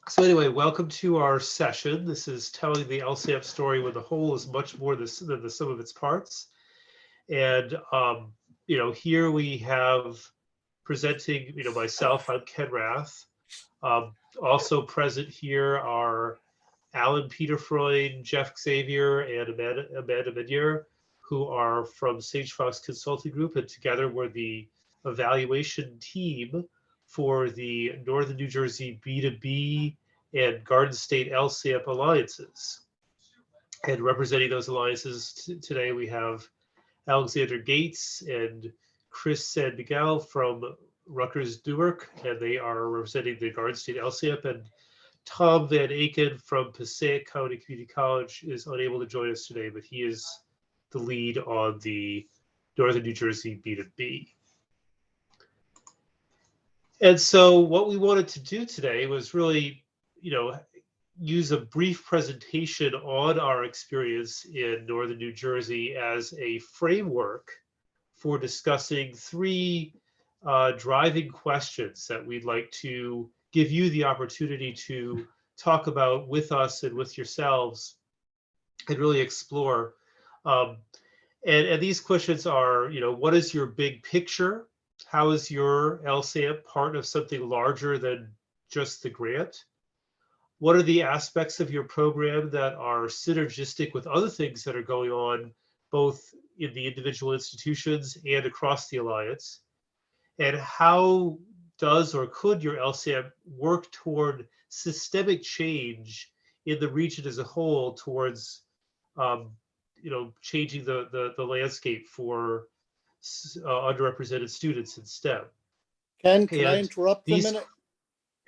So anyway, welcome to our session. This is telling the LSAMP story when the whole is much more than the sum of its parts. And here we have presenting, myself, I'm Ken Rath. Also present here are Alan Peter Freud, Jeff Xavier, and Amanda Menier, who are from Sage Fox Consulting Group, and together we're the evaluation team for the Northern New Jersey B2B and Garden State LSAMP alliances. And representing those alliances today, we have Alexander Gates and Chris San Miguel from Rutgers Newark, and they are representing the Garden State LSAMP. And Tom Van Aken from Passaic County Community College is unable to join us today, but he is the lead on the Northern New Jersey B2B. And so what we wanted to do today was really, use a brief presentation on our experience in Northern New Jersey as a framework for discussing three driving questions that we'd like to give you the opportunity to talk about with us and with yourselves and really explore. And these questions are, what is your big picture? How is your LSAMP part of something larger than just the grant? What are the aspects of your program that are synergistic with other things that are going on, both in the individual institutions and across the alliance? And how does or could your LSAMP work toward systemic change in the region as a whole towards, changing the landscape for underrepresented students in STEM? Ken, can I interrupt for a minute?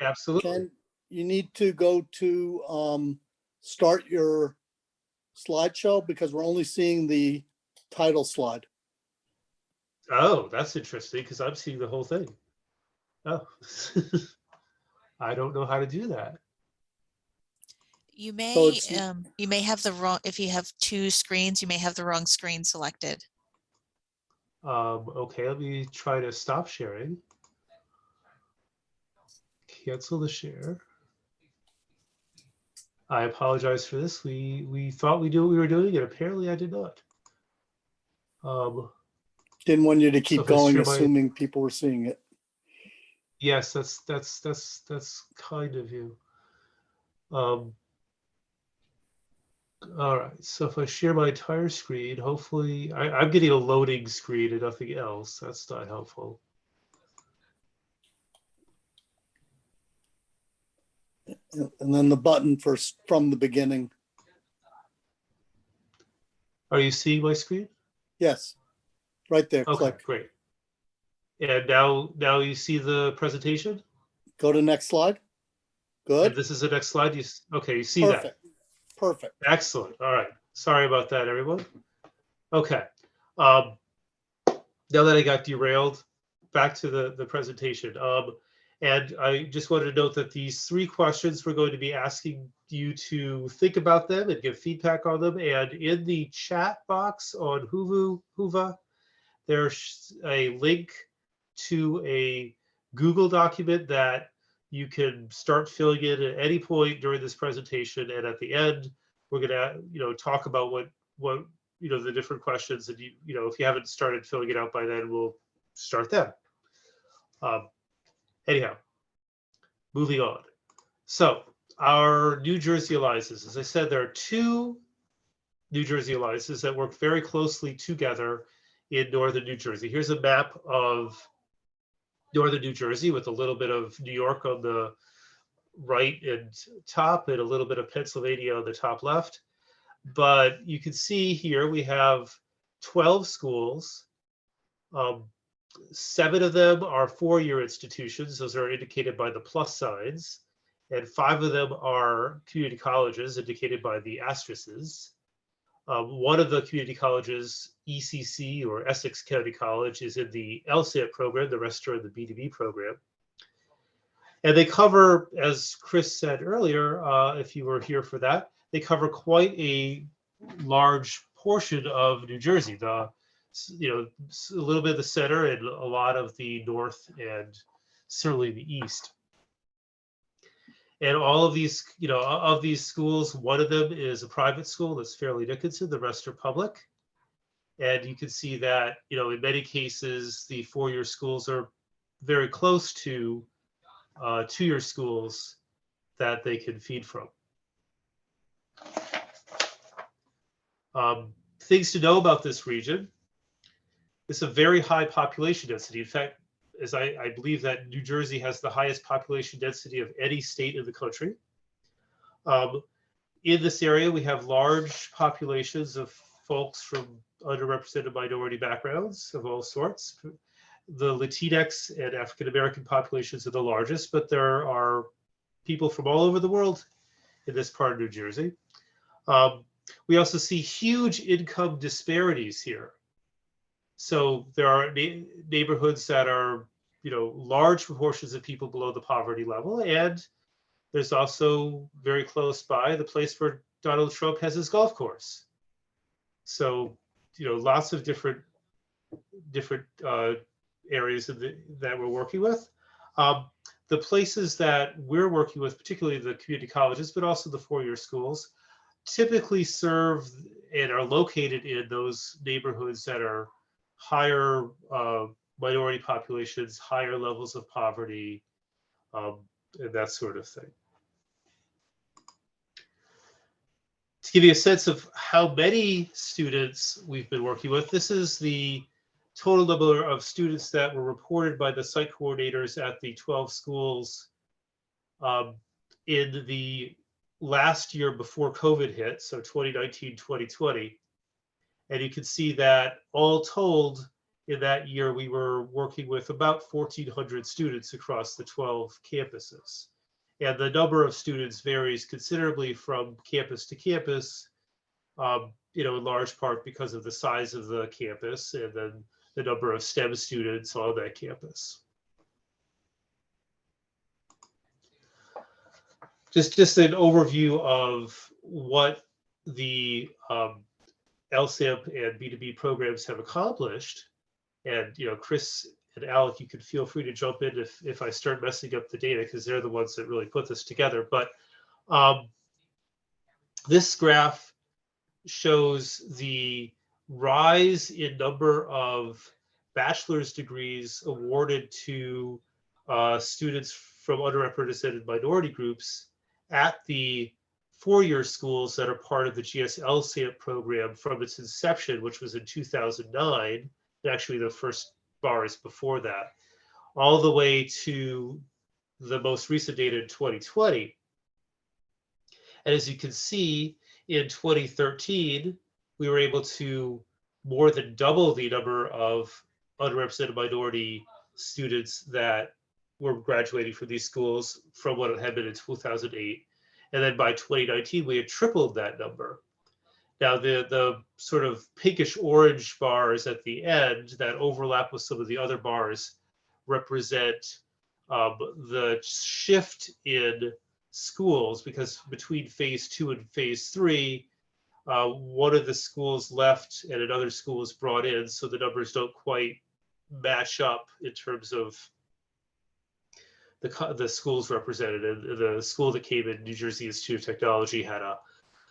Absolutely. Ken, you need to go to start your slideshow because we're only seeing the title slide. Oh, that's interesting because I'm seeing the whole thing. Oh, I don't know how to do that. You may So you may have the wrong, if you have two screens, you may have the wrong screen selected. Okay, let me try to stop sharing. Cancel the share. I apologize for this. We thought we knew what we were doing, and apparently I did not. Didn't want you to keep going, assuming people were seeing it. Yes, that's kind of you. All right, so if I share my entire screen, hopefully I'm getting a loading screen and nothing else. That's not helpful. And then the button from the beginning. Are you seeing my screen? Yes, right there. Okay, click. Great. And now you see the presentation? Go to next slide. Good. And this is the next slide. You see Perfect. that? Perfect. Excellent. All right. Sorry about that, everyone. Okay. Now that I got derailed, back to the presentation. And I just wanted to note that these three questions, we're going to be asking you to think about them and give feedback on them. And in the chat box on Whova, there's a link to a Google document that you can start filling in at any point during this presentation. And at the end, we're going to, talk about what the different questions. And if you haven't started filling it out by then, we'll start that. Anyhow, moving on. So our New Jersey alliances, as I said, there are two New Jersey alliances that work very closely together in Northern New Jersey. Here's a map of Northern New Jersey with a little bit of New York on the right and top and a little bit of Pennsylvania on the top left. But you can see here we have 12 schools. 7 of them are four-year institutions. Those are indicated by the plus signs. And 5 of them are community colleges, indicated by the asterisks. One of the community colleges, ECC or Essex County College, is in the LSAMP program. The rest are in the B2B program. And they cover, as Chris said earlier, if you were here for that, they cover quite a large portion of New Jersey. A little bit of the center and a lot of the north and certainly the east. And all of these, of these schools, one of them is a private school that's Fairleigh Dickinson, the rest are public. And you can see that, in many cases, the four-year schools are very close to two-year schools that they can feed from. Things to know about this region. It's a very high population density. In fact, as I believe that New Jersey has the highest population density of any state in the country. In this area, we have large populations of folks from underrepresented minority backgrounds of all sorts. The Latinx and African American populations are the largest, but there are people from all over the world in this part of New Jersey. We also see huge income disparities here. So there are neighborhoods that are, large proportions of people below the poverty level, and there's also very close by the place where Donald Trump has his golf course. So, lots of different areas that we're working with. The places that we're working with, particularly the community colleges, but also the four-year schools, typically serve and are located in those neighborhoods that are higher minority populations, higher levels of poverty, and that sort of thing. To give you a sense of how many students we've been working with, this is the total number of students that were reported by the site coordinators at the 12 schools in the last year before COVID hit, so 2019, 2020. And you can see that all told, in that year, we were working with about 1,400 students across the 12 campuses. And the number of students varies considerably from campus to campus, in large part because of the size of the campus and then the number of STEM students on that campus. Just an overview of what the LSAMP and B2B programs have accomplished. And, Chris and Alec, you could feel free to jump in if I start messing up the data, because they're the ones that really put this together. But this graph shows the rise in number of bachelor's degrees awarded to students from underrepresented minority groups at the four-year schools that are part of the GS LSAMP program from its inception, which was in 2009. Actually, the first bar is before that, all the way to the most recent data in 2020. And as you can see, in 2013, we were able to more than double the number of underrepresented minority students that were graduating from these schools from what it had been in 2008. And then by 2019, we had tripled that number. Now, the sort of pinkish orange bars at the end that overlap with some of the other bars represent the shift in schools, because between phase 2 and phase 3, one of the schools left and another school was brought in, so the numbers don't quite match up in terms of the schools represented. And the school that came in, New Jersey Institute of Technology, had a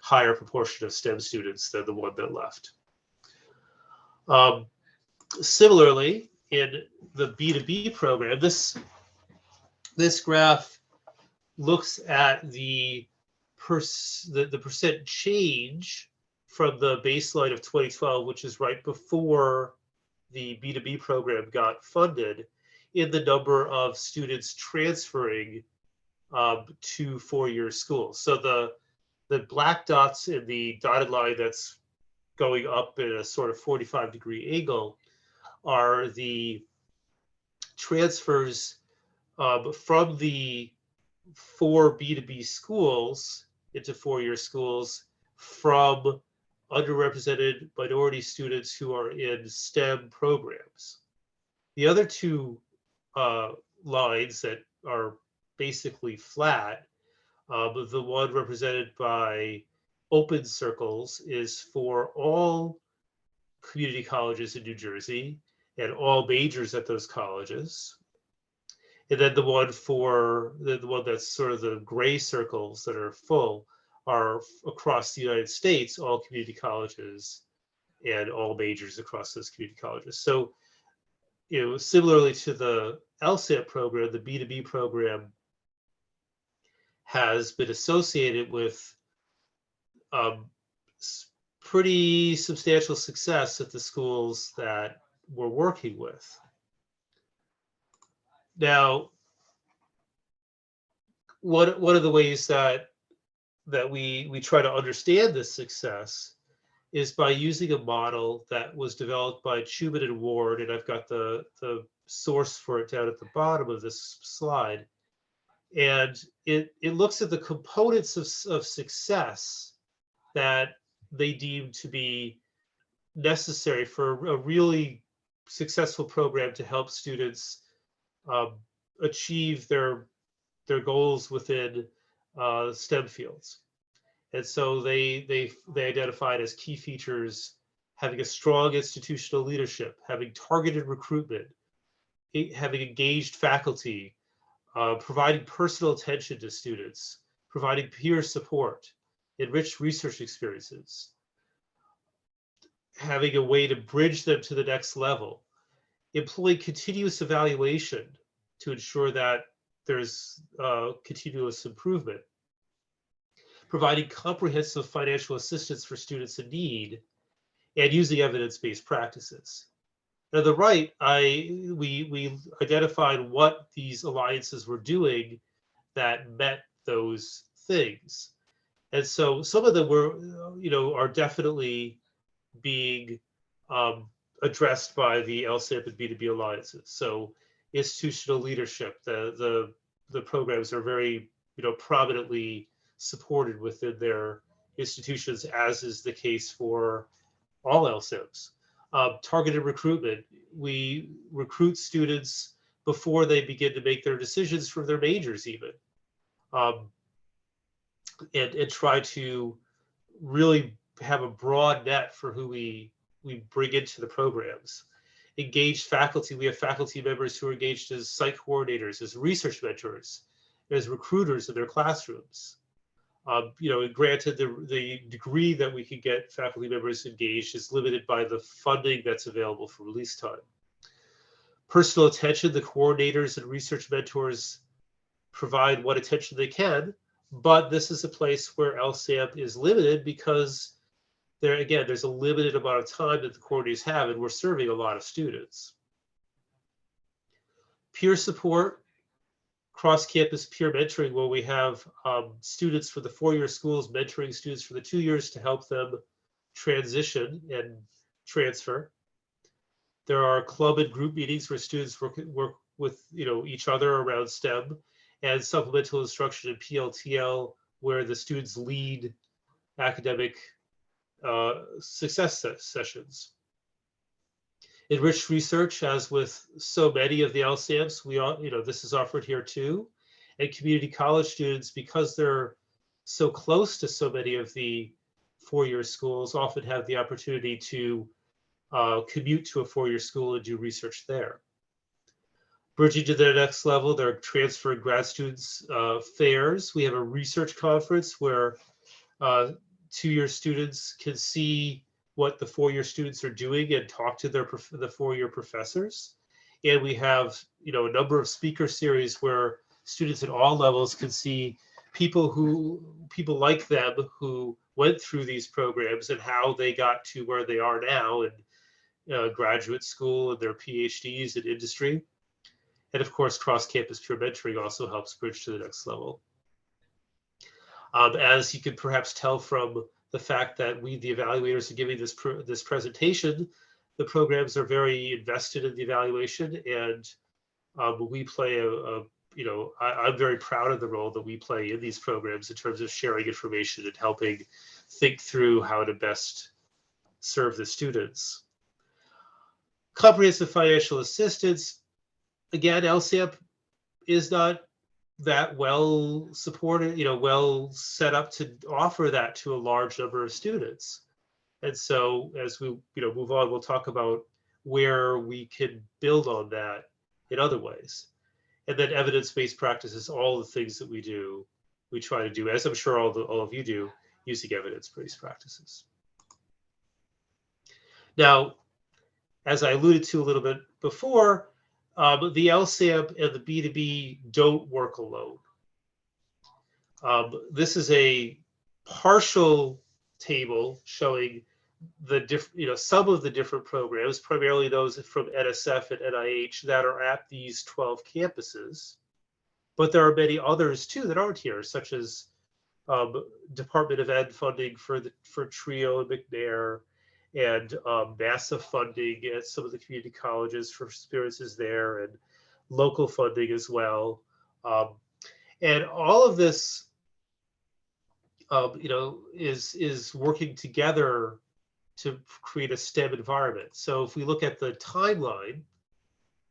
higher proportion of STEM students than the one that left. Similarly, in the B2B program, this graph looks at the percent change from the baseline of 2012, which is right before the B2B program got funded, in the number of students transferring to four-year schools. So the black dots in the dotted line that's going up in a sort of 45-degree angle are the transfers from the 4 B2B schools into four-year schools from underrepresented minority students who are in STEM programs. The other two lines that are basically flat, the one represented by open circles is for all community colleges in New Jersey and all majors at those colleges. And then the one that's sort of the gray circles that are full are across the United States, all community colleges and all majors across those community colleges. So, similarly to the LSAMP program, the B2B program has been associated with um, pretty substantial success at the schools that we're working with. Now, one of the ways that we try to understand this success is by using a model that was developed by Chuman and Ward, and I've got the source for it down at the bottom of this slide. And it looks at the components of success that they deem to be necessary for a really successful program to help students achieve their goals within STEM fields. And so they identified as key features having a strong institutional leadership, having targeted recruitment, having engaged faculty, providing personal attention to students, providing peer support, enriched research experiences, having a way to bridge them to the next level, employing continuous evaluation to ensure that there's continuous improvement, providing comprehensive financial assistance for students in need, and using evidence-based practices. And on the right, we identified what these alliances were doing that met those things. And so some of them were, are definitely being addressed by the LSAMP and B2B alliances. So institutional leadership, the programs are very, prominently supported within their institutions, as is the case for all LSAMPs. Targeted recruitment, we recruit students before they begin to make their decisions for their majors even. And try to really have a broad net for who we bring into the programs. Engaged faculty, we have faculty members who are engaged as site coordinators, as research mentors, as recruiters in their classrooms. Granted, the degree that we can get faculty members engaged is limited by the funding that's available for release time. Personal attention, the coordinators and research mentors provide what attention they can, but this is a place where LSAMP is limited because there's a limited amount of time that the coordinators have, and we're serving a lot of students. Peer support, cross-campus peer mentoring, where we have students for the 4-year schools mentoring students for the 2 years to help them transition and transfer. There are club and group meetings where students work with each other around STEM, and supplemental instruction in PLTL, where the students lead academic success sessions. Enriched research, as with so many of the LSAMPs, this is offered here too. And community college students, because they're so close to so many of the 4-year schools, often have the opportunity to commute to a 4-year school and do research there. Bridging to the next level, there are transfer and grad students fairs. We have a research conference where 2-year students can see what the 4-year students are doing and talk to the 4-year professors. And we have, a number of speaker series where students at all levels can see people like them who went through these programs and how they got to where they are now in graduate school and their PhDs in industry. And of course, cross-campus peer mentoring also helps bridge to the next level. As you can perhaps tell from the fact that we, the evaluators, are giving this presentation, the programs are very invested in the evaluation, and we play I'm very proud of the role that we play in these programs in terms of sharing information and helping think through how to best serve the students. Comprehensive financial assistance. Again, LSAMP is not that well supported, well set up to offer that to a large number of students. And so as we move on, we'll talk about where we can build on that in other ways. And then evidence-based practices, all the things that we do, we try to do, as I'm sure all of you do, using evidence-based practices. Now, as I alluded to a little bit before, the LSAMP and the B2B don't work alone. This is a partial table showing the some of the different programs, primarily those from NSF and NIH, that are at these 12 campuses. But there are many others too that aren't here, such as Department of Ed funding for TRIO and McNair, and massive funding at some of the community colleges for experiences there, and local funding as well. And all of this, is working together to create a STEM environment. So if we look at the timeline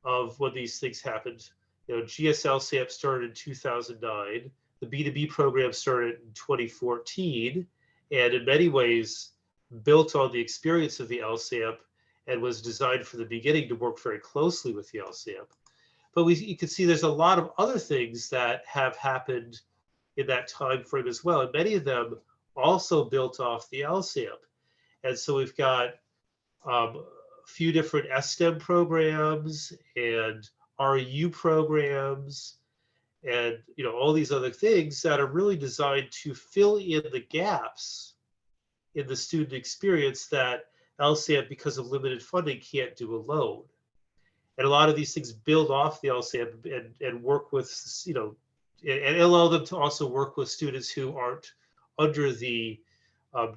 of when these things happened, GSLSAMP started in 2009. The B2B program started in 2014, and in many ways built on the experience of the LSAMP and was designed from the beginning to work very closely with the LSAMP. But you can see there's a lot of other things that have happened in that time frame as well, and many of them also built off the LSAMP. And so we've got a few different STEM programs and REU programs, and all these other things that are really designed to fill in the gaps in the student experience that LSAMP, because of limited funding, can't do alone. And a lot of these things build off the LSAMP and work with, and allow them to also work with students who aren't under the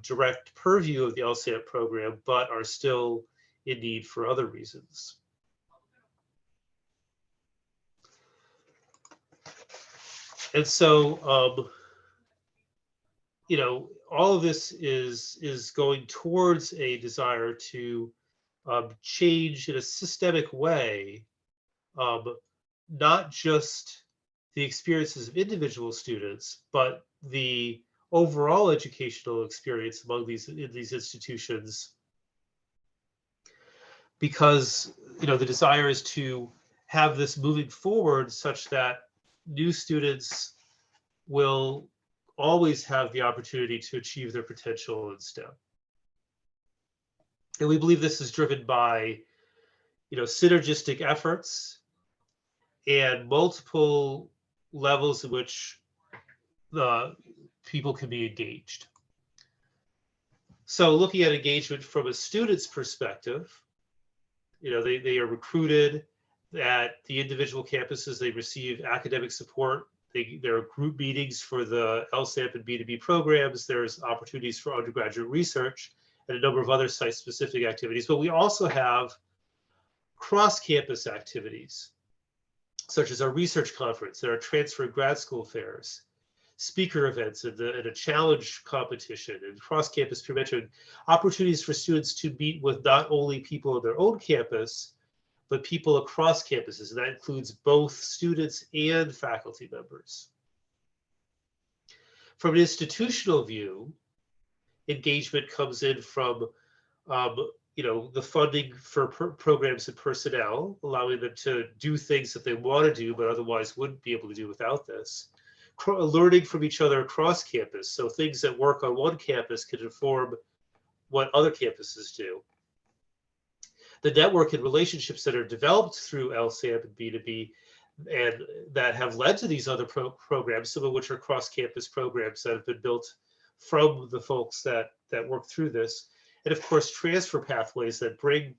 direct purview of the LSAMP program, but are still in need for other reasons. And so, all of this is going towards a desire to change in a systemic way, not just the experiences of individual students, but the overall educational experience among these institutions, because the desire is to have this moving forward such that new students will always have the opportunity to achieve their potential in STEM. And we believe this is driven by synergistic efforts and multiple levels in which the people can be engaged. So looking at engagement from a student's perspective, they are recruited at the individual campuses. They receive academic support. There are group meetings for the LSAMP and B2B programs. There's opportunities for undergraduate research and a number of other site-specific activities. But we also have cross-campus activities, such as our research conference. There are transfer grad school fairs, speaker events, and a challenge competition, and cross-campus peer mentoring, opportunities for students to meet with not only people on their own campus, but people across campuses, and that includes both students and faculty members. From an institutional view, engagement comes in from the funding for programs and personnel, allowing them to do things that they want to do but otherwise wouldn't be able to do without this. Learning from each other across campus, so things that work on one campus can inform what other campuses do. The network and relationships that are developed through LSAMP and B2B and that have led to these other programs, some of which are cross-campus programs that have been built from the folks that work through this. And of course, transfer pathways that bring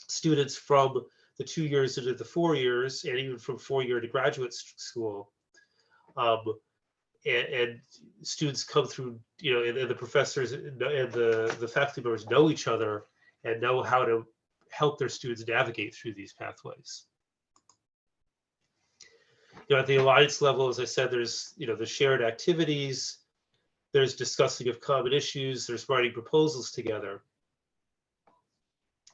students from the 2 years into the 4 years, and even from 4-year to graduate school. And students come through, and the professors and the faculty members know each other and know how to help their students navigate through these pathways. At the alliance level, as I said, there's the shared activities, there's discussing of common issues, there's writing proposals together.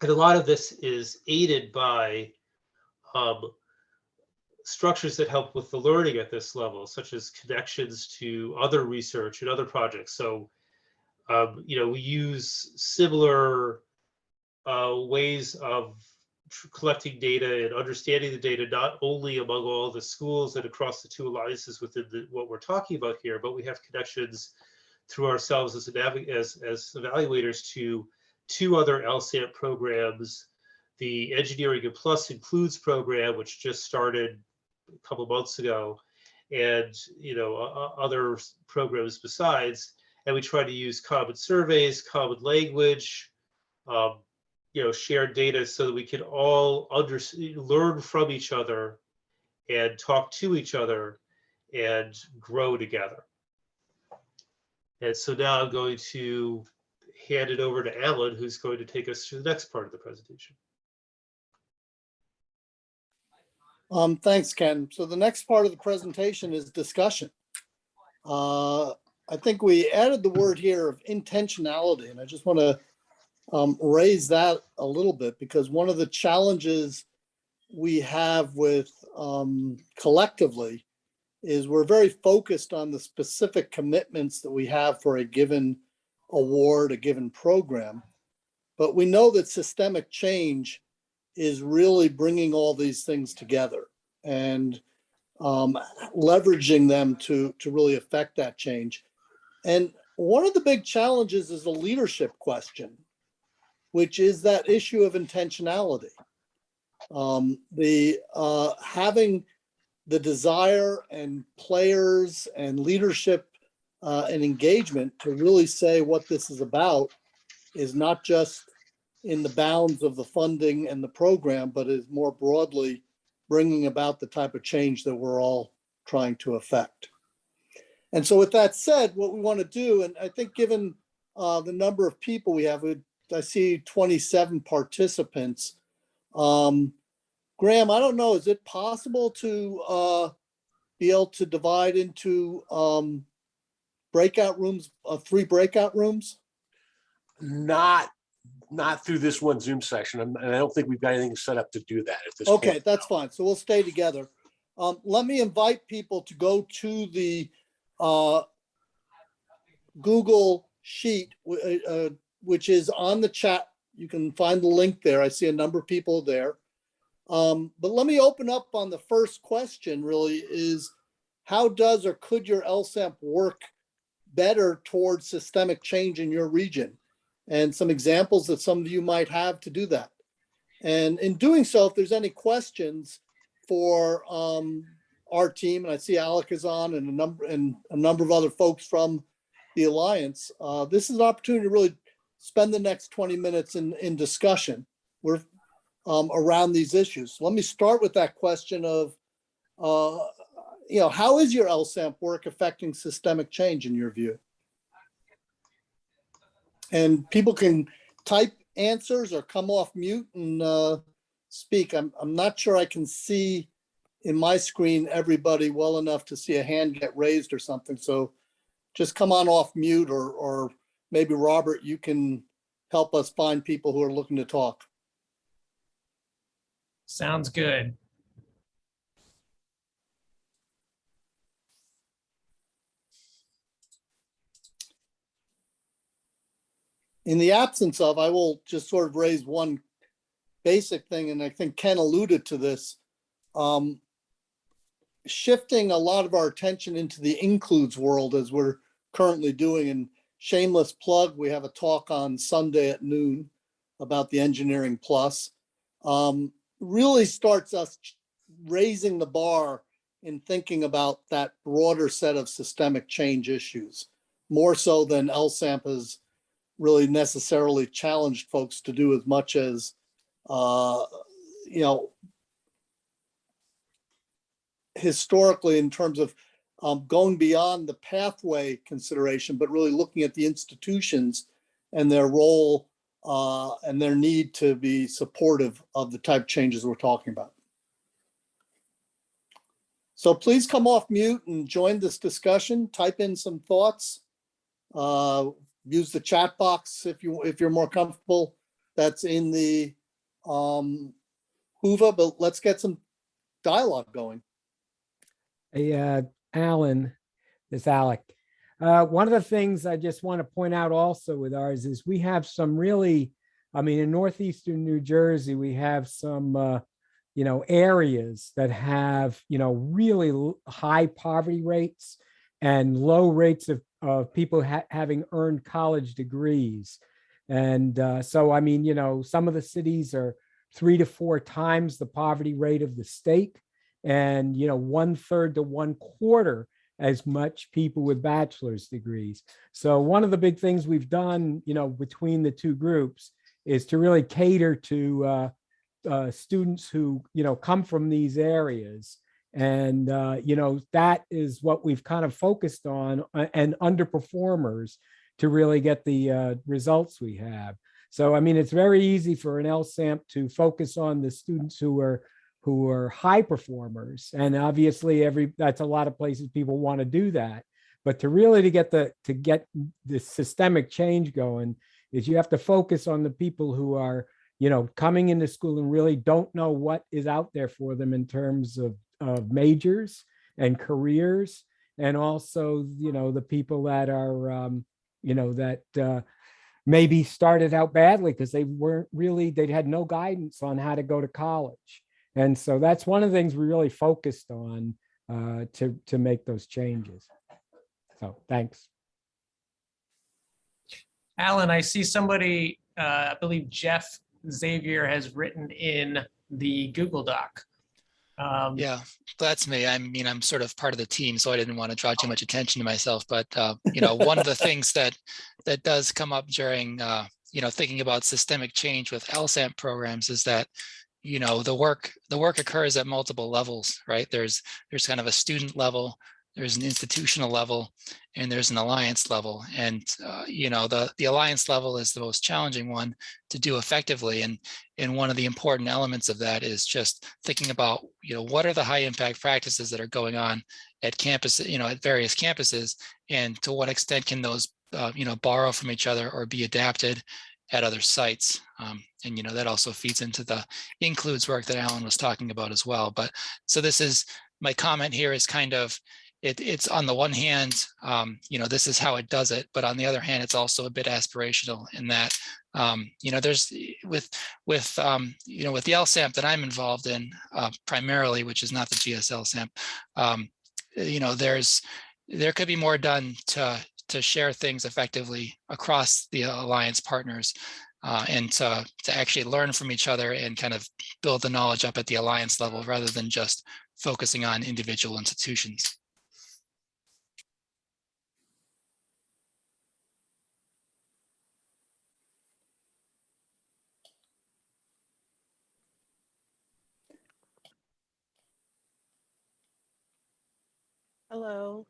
And a lot of this is aided by structures that help with the learning at this level, such as connections to other research and other projects. So, we use similar ways of collecting data and understanding the data, not only among all the schools and across the two alliances within what we're talking about here, but we have connections through ourselves as evaluators to two other LSAMP programs. The Engineering and Plus Includes program, which just started a couple months ago, and other programs besides. And we try to use common surveys, common language, shared data, so that we can all learn from each other and talk to each other and grow together. And so now I'm going to hand it over to Alan, who's going to take us through the next part of the presentation. Thanks, Ken. So the next part of the presentation is discussion. I think we added the word here of intentionality, and I just want to raise that a little bit, because one of the challenges we have with collectively is we're very focused on the specific commitments that we have for a given award, a given program. But we know that systemic change is really bringing all these things together and leveraging them to really affect that change. And one of the big challenges is the leadership question, which is that issue of intentionality. Having the desire and players and leadership and engagement to really say what this is about is not just in the bounds of the funding and the program, but is more broadly bringing about the type of change that we're all trying to affect. And so with that said, what we want to do, and I think given the number of people we have, I see 27 participants. Graham, I don't know, is it possible to be able to divide into breakout rooms, 3 breakout rooms? Not through this one Zoom session, and I don't think we've got anything set up to do that at this point. Okay, that's fine. So we'll stay together. Let me invite people to go to the Google Sheet, which is on the chat. You can find the link there. I see a number of people there. But let me open up on the first question, really, is how does or could your LSAMP work better towards systemic change in your region? And some examples that some of you might have to do that. And in doing so, if there's any questions for our team, and I see Alec is on and a number of other folks from the Alliance, this is an opportunity to really spend the next 20 minutes in discussion around these issues. So let me start with that question of, how is your LSAMP work affecting systemic change in your view? And people can type answers or come off mute and speak. I'm not sure I can see in my screen everybody well enough to see a hand get raised or something. So just come on off mute, or maybe Robert, you can help us find people who are looking to talk. Sounds good. In the absence of, I will just sort of raise one basic thing, and I think Ken alluded to this, shifting a lot of our attention into the includes world as we're currently doing. And shameless plug, we have a talk on Sunday at noon about the Engineering Plus. Really starts us raising the bar in thinking about that broader set of systemic change issues, more so than LSAMP has really necessarily challenged folks to do, as much as, historically, in terms of going beyond the pathway consideration, but really looking at the institutions and their role and their need to be supportive of the type of changes we're talking about. So please come off mute and join this discussion. Type in some thoughts. Use the chat box if you're more comfortable. That's in the Whova, but let's get some dialogue going. Hey, Alan, this is Alec. One of the things I just want to point out also with ours is we have some really I mean, in northeastern New Jersey, we have some, areas that have, really high poverty rates and low rates of people having earned college degrees. And so, I mean, some of the cities are 3 to 4 times the poverty rate of the state, and 1/3 to 1/4 as much people with bachelor's degrees. So one of the big things we've done, between the two groups is to really cater to students who, come from these areas. And, that is what we've kind of focused on, and underperformers, to really get the results we have. So, I mean, it's very easy for an LSAMP to focus on the students who are high performers. And obviously that's a lot of places people want to do that. But to get the systemic change going is you have to focus on the people who are, coming into school and really don't know what is out there for them in terms of majors and careers. And also, the people that are, maybe started out badly because they had no guidance on how to go to college. And so that's one of the things we really focused on to make those changes. So thanks. Alan, I see somebody, I believe Jeff Xavier has written in the Google Doc. Yeah, that's me. I mean, I'm sort of part of the team, so I didn't want to draw too much attention to myself. But one of the things that does come up during thinking about systemic change with LSAMP programs is that the work occurs at multiple levels, right? There's kind of a student level, there's an institutional level, and there's an alliance level. And the alliance level is the most challenging one to do effectively. And one of the important elements of that is just thinking about what are the high impact practices that are going on at campus, at various campuses, and to what extent can those borrow from each other or be adapted at other sites. And that also feeds into the includes work that Alan was talking about as well. But so this is my comment here is kind of it's on the one hand, this is how it does it, but on the other hand, it's also a bit aspirational in that, there's with the LSAMP that I'm involved in primarily, which is not the GSL SAMP, there could be more done to share things effectively across the alliance partners and to actually learn from each other and kind of build the knowledge up at the alliance level rather than just focusing on individual institutions. Hello,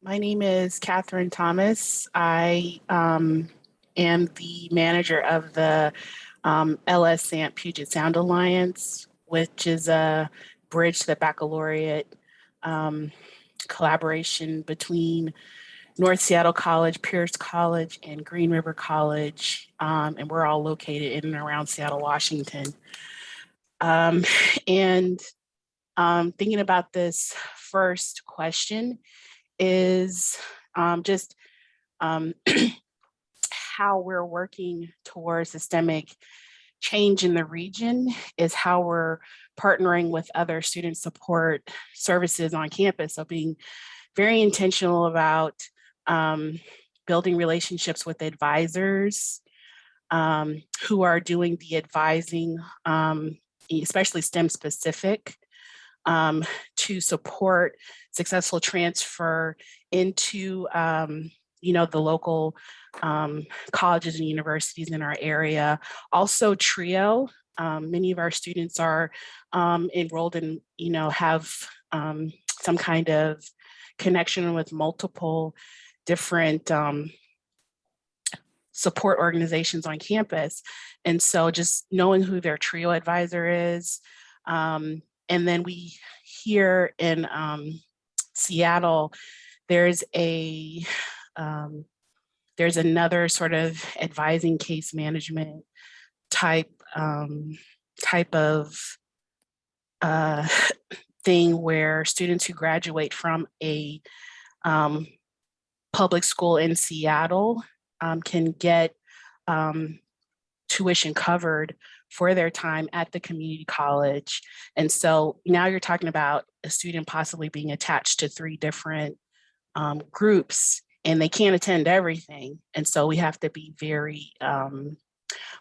my name is Catherine Thomas. I am the manager of the LSAMP Puget Sound Alliance, which is a bridge to the baccalaureate collaboration between North Seattle College, Pierce College, and Green River College, and we're all located in and around Seattle, Washington. Thinking about this first question is just how we're working towards systemic change in the region is how we're partnering with other student support services on campus. So being very intentional about building relationships with advisors who are doing the advising, especially STEM specific, to support successful transfer into the local colleges and universities in our area. Also TRIO, many of our students are enrolled in, have some kind of connection with multiple different support organizations on campus. And so just knowing who their TRIO advisor is, and then we here in Seattle, there's another sort of advising case management type of thing where students who graduate from a public school in Seattle can get tuition covered for their time at the community college. And so now you're talking about a student possibly being attached to 3 different groups, and they can't attend everything. And so we have to be very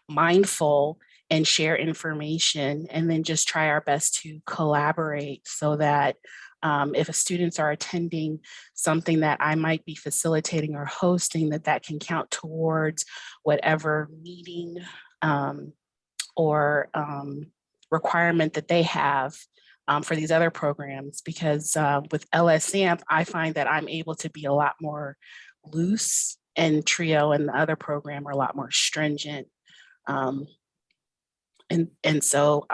mindful and share information, and then just try our best to collaborate so that if students are attending something that I might be facilitating or hosting, that can count towards whatever meeting or requirement that they have for these other programs. Because with LSAMP, I find that I'm able to be a lot more loose, and TRIO and the other program are a lot more stringent. And so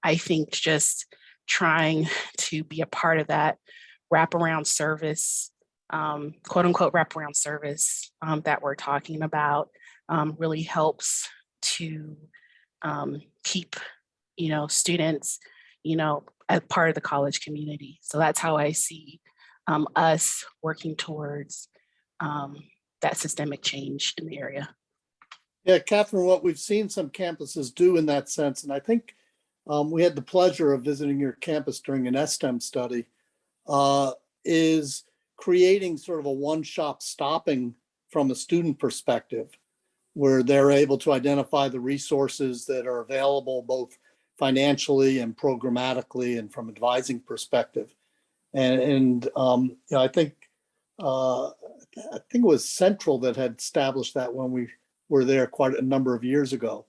I think just trying to be a part of that wraparound service, quote unquote wraparound service that we're talking about really helps to keep, students, as part of the college community. So that's how I see us working towards that systemic change in the area. Yeah, Catherine, what we've seen some campuses do in that sense, and I think we had the pleasure of visiting your campus during an STEM study, is creating sort of a one-shop stopping from a student perspective, where they're able to identify the resources that are available both financially and programmatically and from advising perspective. And I think it was Central that had established that when we were there quite a number of years ago.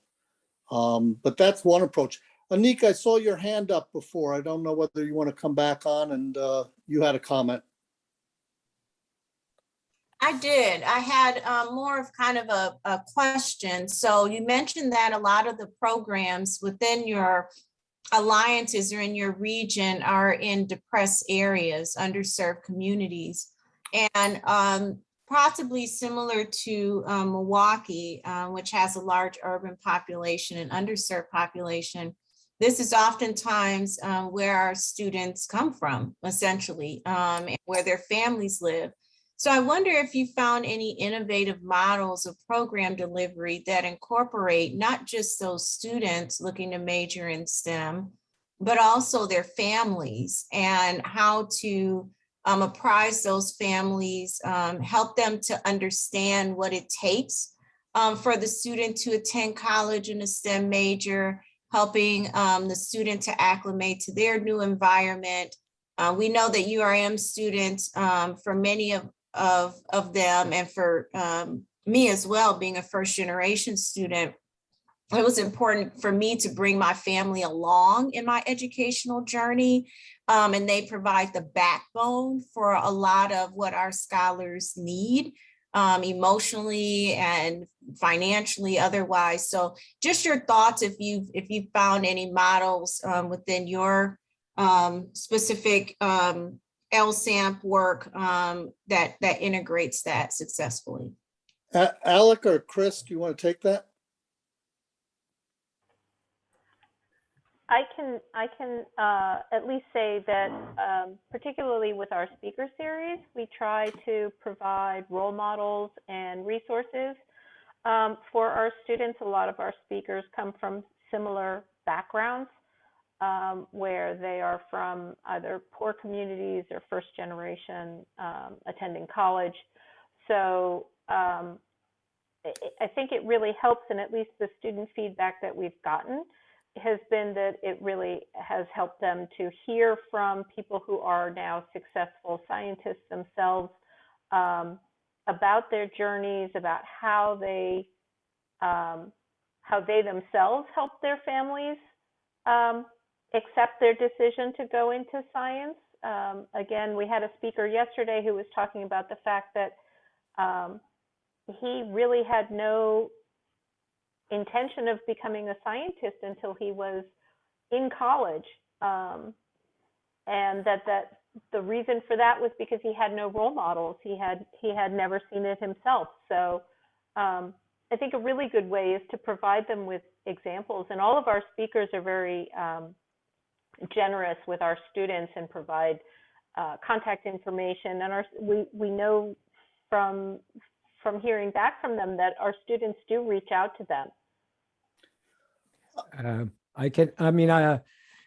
But that's one approach. Anik, I saw your hand up before. I don't know whether you want to come back on, and you had a comment. I did. I had more of kind of a question. So you mentioned that a lot of the programs within your alliances or in your region are in depressed areas, underserved communities, and possibly similar to Milwaukee, which has a large urban population and underserved population. This is oftentimes where our students come from, essentially, and where their families live. So I wonder if you found any innovative models of program delivery that incorporate not just those students looking to major in STEM, but also their families, and how to apprise those families, help them to understand what it takes for the student to attend college in a STEM major, helping the student to acclimate to their new environment. We know that URM students, for many of them, and for me as well, being a first generation student, it was important for me to bring my family along in my educational journey. And they provide the backbone for a lot of what our scholars need, emotionally and financially, otherwise. So just your thoughts, if you've found any models within your specific LSAMP work that integrates that successfully. Alec or Chris, do you want to take that? I can at least say that particularly with our speaker series, we try to provide role models and resources for our students. A lot of our speakers come from similar backgrounds, where they are from either poor communities or first generation attending college. So I think it really helps, and at least the student feedback that we've gotten has been that it really has helped them to hear from people who are now successful scientists themselves about their journeys, about how they themselves help their families accept their decision to go into science. Again, we had a speaker yesterday who was talking about the fact that he really had no intention of becoming a scientist until he was in college, and that the reason for that was because he had no role models. He had never seen it himself. So I think a really good way is to provide them with examples, and all of our speakers are very generous with our students and provide contact information. And we know from hearing back from them that our students do reach out to them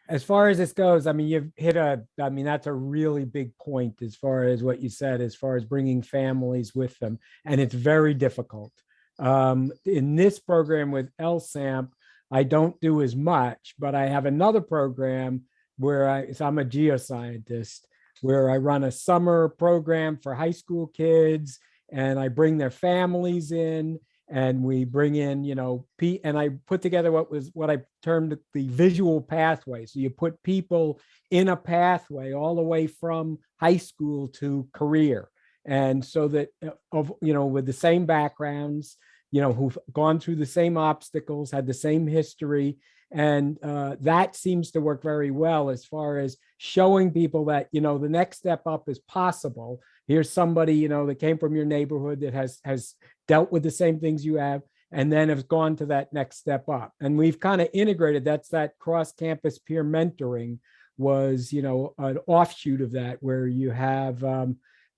As far as this goes, I mean, you've hit that's a really big point as far as what you said, as far as bringing families with them. And it's very difficult. In this program with LSAMP, I don't do as much, but I have another program where I'm a geoscientist, where I run a summer program for high school kids, and I bring their families in, and we bring in, and I put together what I termed the visual pathway. So you put people in a pathway all the way from high school to career. And so that, with the same backgrounds, who've gone through the same obstacles, had the same history. And that seems to work very well as far as showing people that, the next step up is possible. Here's somebody, that came from your neighborhood that has dealt with the same things you have, and then have gone to that next step up. And we've kind of integrated, that cross-campus peer mentoring was, an offshoot of that, where you have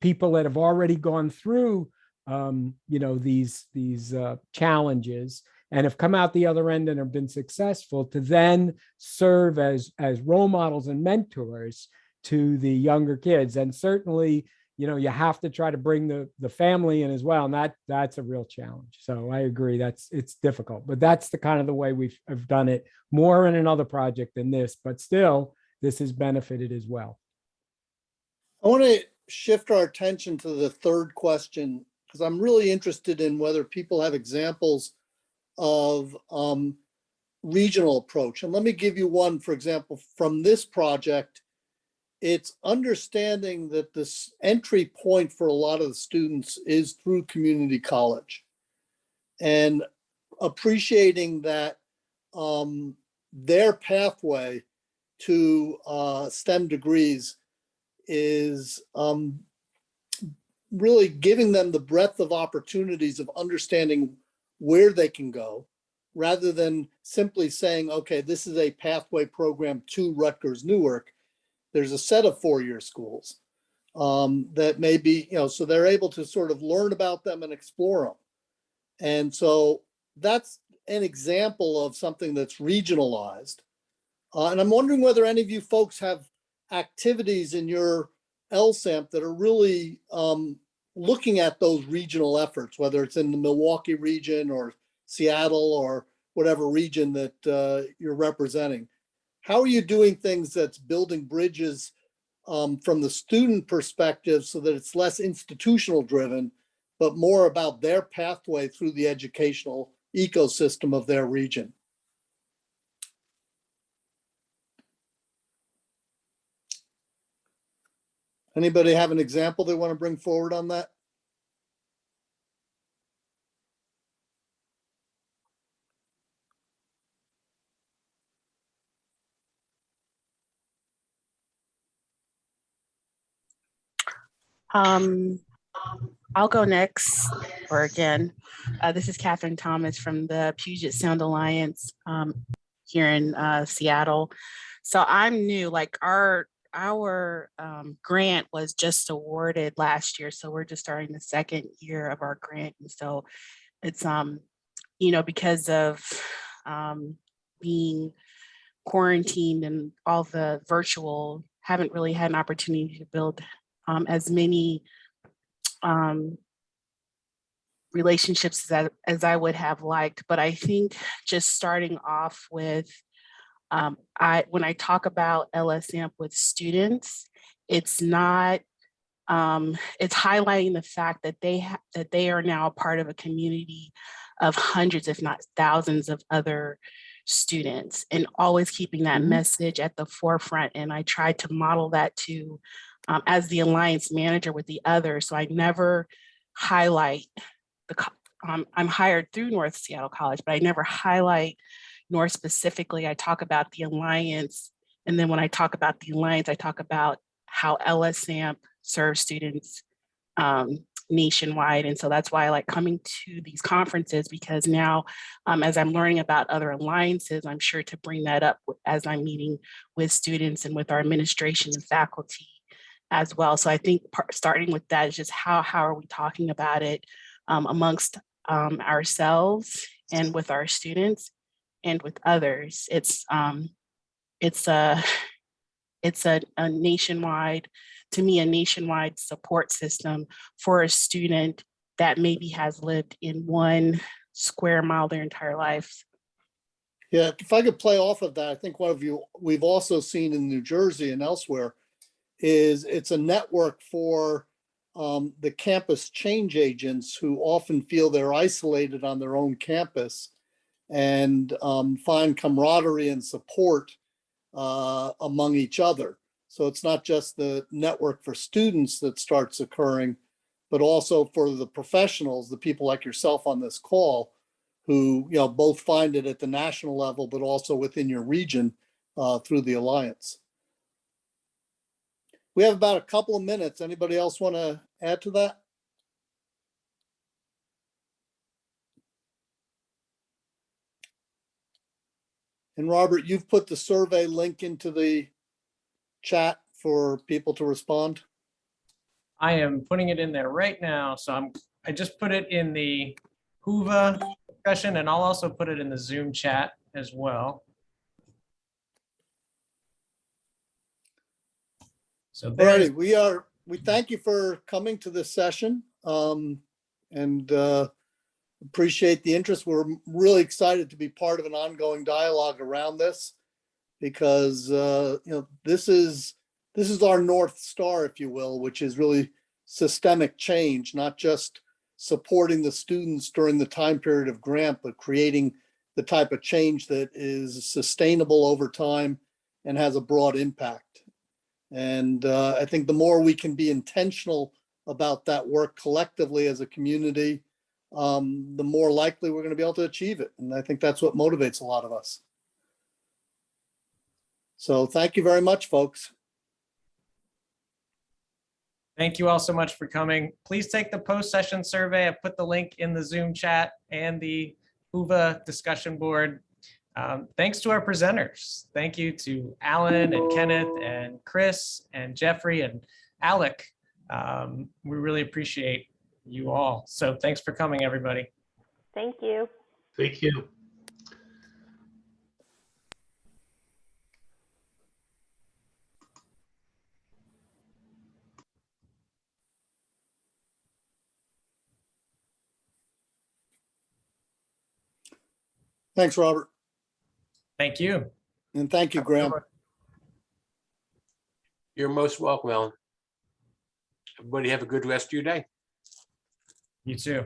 people that have already gone through, these challenges and have come out the other end and have been successful, to then serve as role models and mentors to the younger kids. And certainly, you have to try to bring the family in as well. And that's a real challenge. So I agree, it's difficult, but that's the kind of the way we've done it, more in another project than this, but still this has benefited as well. I want to shift our attention to the third question, because I'm really interested in whether people have examples of regional approach. And let me give you one, for example, from this project. It's understanding that this entry point for a lot of the students is through community college, and appreciating that their pathway to STEM degrees is really giving them the breadth of opportunities of understanding where they can go, rather than simply saying, okay, this is a pathway program to Rutgers Newark. There's a set of four-year schools that may be, so they're able to sort of learn about them and explore them. And so that's an example of something that's regionalized. And I'm wondering whether any of you folks have activities in your LSAMP that are really looking at those regional efforts, whether it's in the Milwaukee region or Seattle or whatever region that you're representing. How are you doing things that's building bridges from the student perspective so that it's less institutional driven, but more about their pathway through the educational ecosystem of their region? Anybody have an example they want to bring forward on that? I'll go next, or again. This is Catherine Thomas from the Puget Sound Alliance here in Seattle. So I'm new, like our grant was just awarded last year. So we're just starting the second year of our grant. And so it's, because of being quarantined and all the virtual, haven't really had an opportunity to build as many relationships as I would have liked. But I think just starting off with, when I talk about LSAMP with students, it's not, it's highlighting the fact that they are now a part of a community of hundreds, if not thousands of other students, and always keeping that message at the forefront. And I tried to model that to, as the Alliance manager with the others. So I never highlight I'm hired through North Seattle College, but I never highlight North specifically. I talk about the Alliance. And then when I talk about the Alliance, I talk about how LSAMP serves students nationwide. And so that's why I like coming to these conferences, because now as I'm learning about other alliances, I'm sure to bring that up as I'm meeting with students and with our administration and faculty as well. So I think starting with that is just how are we talking about it amongst ourselves and with our students, and with others. It's a nationwide, to me, a nationwide support system for a student that maybe has lived in 1 square mile their entire life. Yeah, if I could play off of that, I think we've also seen in New Jersey and elsewhere is it's a network for the campus change agents who often feel they're isolated on their own campus and find camaraderie and support among each other. So it's not just the network for students that starts occurring, but also for the professionals, the people like yourself on this call, who both find it at the national level, but also within your region through the Alliance. We have about a couple of minutes. Anybody else want to add to that? And Robert, you've put the survey link into the chat for people to respond. I am putting it in there right now. So I just put it in the Whova discussion, and I'll also put it in the Zoom chat as well. So Alrighty, we thank you for coming to this session and appreciate the interest. We're really excited to be part of an ongoing dialogue around this because this is our North Star, if you will, which is really systemic change, not just supporting the students during the time period of grant, but creating the type of change that is sustainable over time and has a broad impact. And I think the more we can be intentional about that work collectively as a community, the more likely we're going to be able to achieve it. And I think that's what motivates a lot of us. So thank you very much, folks. Thank you all so much for coming. Please take the post-session survey. I put the link in the Zoom chat and the Whova discussion board. Thanks to our presenters. Thank you to Alan and Kenneth and Chris and Jeffrey and Alec. We really appreciate you all. So thanks for coming, everybody. Thank you. Thank you. Thanks, Robert. Thank you. And thank you, Graham. You're most welcome, Ellen. Everybody have a good rest of your day. You too.